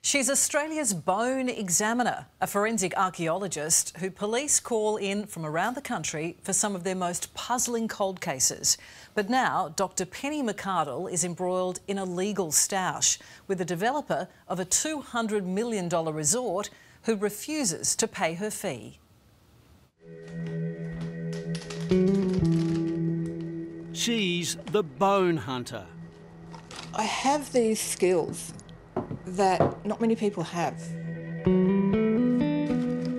She's Australia's bone examiner, a forensic archaeologist who police call in from around the country for some of their most puzzling cold cases. But now Dr Penny McArdle is embroiled in a legal stoush with the developer of a $200 million resort who refuses to pay her fee. She's the bone hunter. I have these skills that not many people have.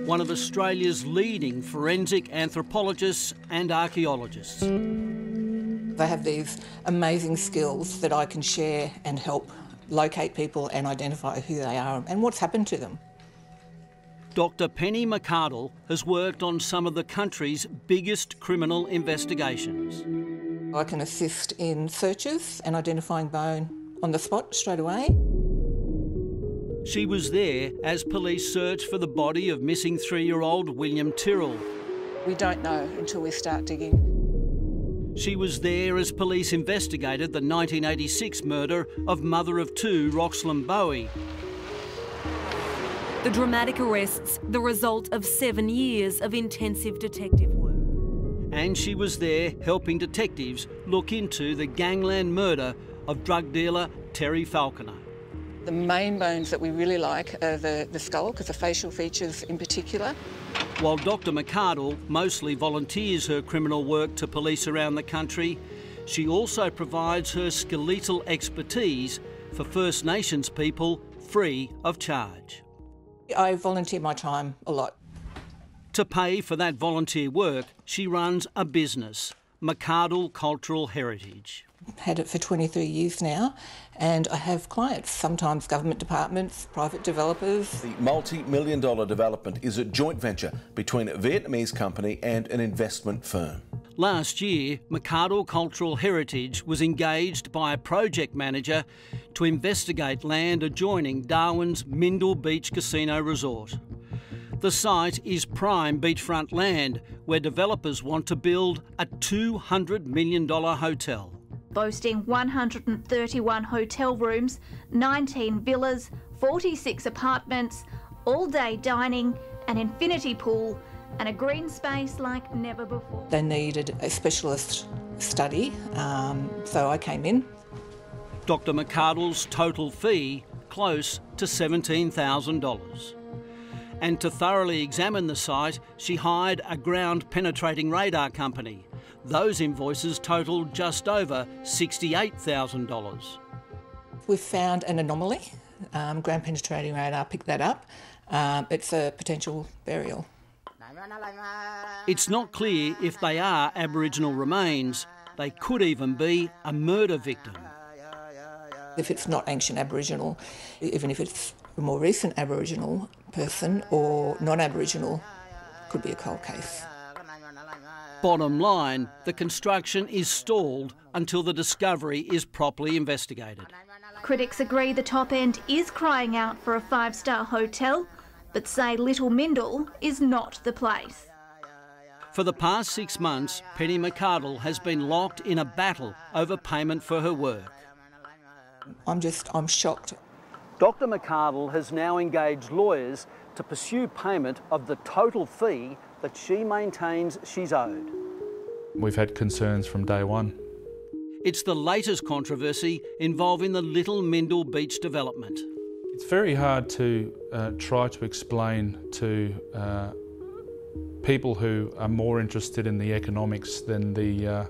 One of Australia's leading forensic anthropologists and archaeologists. They have these amazing skills that I can share and help locate people and identify who they are and what's happened to them. Dr Penny McArdle has worked on some of the country's biggest criminal investigations. I can assist in searches and identifying bone on the spot straight away. She was there as police searched for the body of missing 3-year-old William Tyrrell. We don't know until we start digging. She was there as police investigated the 1986 murder of mother of 2, Roxlyn Bowie. The dramatic arrests, the result of 7 years of intensive detective work. And she was there helping detectives look into the gangland murder of drug dealer Terry Falconer. The main bones that we really like are the skull, because the facial features in particular. While Dr McArdle mostly volunteers her criminal work to police around the country, she also provides her skeletal expertise for First Nations people free of charge. I volunteer my time a lot. To pay for that volunteer work, she runs a business, McArdle Cultural Heritage. Had it for 23 years now, and I have clients, sometimes government departments, private developers. The multi-million-dollar development is a joint venture between a Vietnamese company and an investment firm. Last year, McArdle Cultural Heritage was engaged by a project manager to investigate land adjoining Darwin's Mindle Beach Casino Resort. The site is prime beachfront land where developers want to build a $200 million hotel. Boasting 131 hotel rooms, 19 villas, 46 apartments, all-day dining, an infinity pool and a green space like never before. They needed a specialist study, so I came in. Dr McArdle's total fee, close to $17,000. And to thoroughly examine the site, she hired a ground-penetrating radar company. Those invoices totalled just over $68,000. We've found an anomaly. Ground penetrating radar picked that up. It's a potential burial. It's not clear if they are Aboriginal remains. They could even be a murder victim. If it's not ancient Aboriginal, even if it's a more recent Aboriginal person or non-Aboriginal, could be a cold case. Bottom line, the construction is stalled until the discovery is properly investigated. Critics agree the top end is crying out for a 5-star hotel, but say Little Mindle is not the place. For the past 6 months, Penny McArdle has been locked in a battle over payment for her work. I'm shocked. Dr McArdle has now engaged lawyers to pursue payment of the total fee that she maintains she's owed. We've had concerns from day one. It's the latest controversy involving the Little Mindle Beach development. It's very hard to try to explain to people who are more interested in the economics than the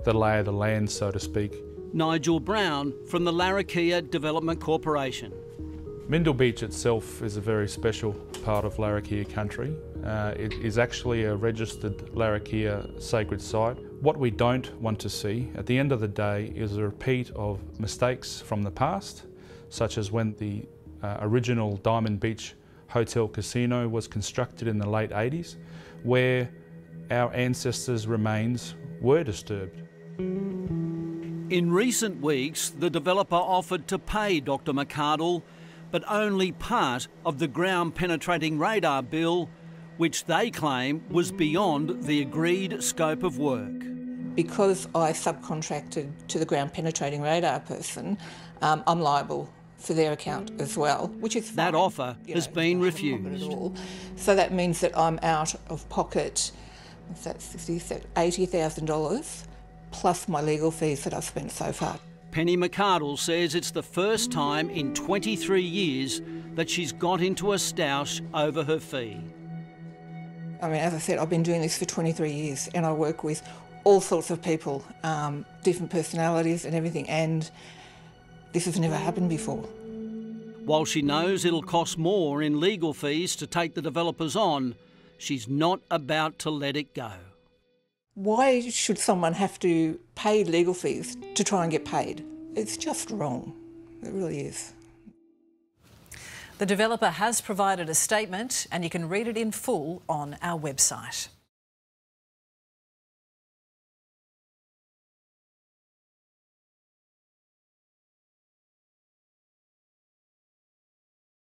lay of the land, so to speak. Nigel Brown from the Larrakia Development Corporation. Mindle Beach itself is a very special part of Larrakia country. It is actually a registered Larrakia sacred site. What we don't want to see at the end of the day is a repeat of mistakes from the past, such as when the original Diamond Beach Hotel Casino was constructed in the late 80s, where our ancestors' remains were disturbed. In recent weeks, the developer offered to pay Dr McArdle, but only part of the ground-penetrating radar bill, which they claim was beyond the agreed scope of work. Because I subcontracted to the ground penetrating radar person, I'm liable for their account as well, which is fine. That offer has been it's not out of pocket refused. at all. So that means that I'm out of pocket, what's that, $80,000 plus my legal fees that I've spent so far. Penny McArdle says it's the first time in 23 years that she's got into a stoush over her fee. I mean, as I said, I've been doing this for 23 years and I work with all sorts of people, different personalities and everything, and this has never happened before. While she knows it'll cost more in legal fees to take the developers on, she's not about to let it go. Why should someone have to pay legal fees to try and get paid? It's just wrong. It really is. The developer has provided a statement and you can read it in full on our website.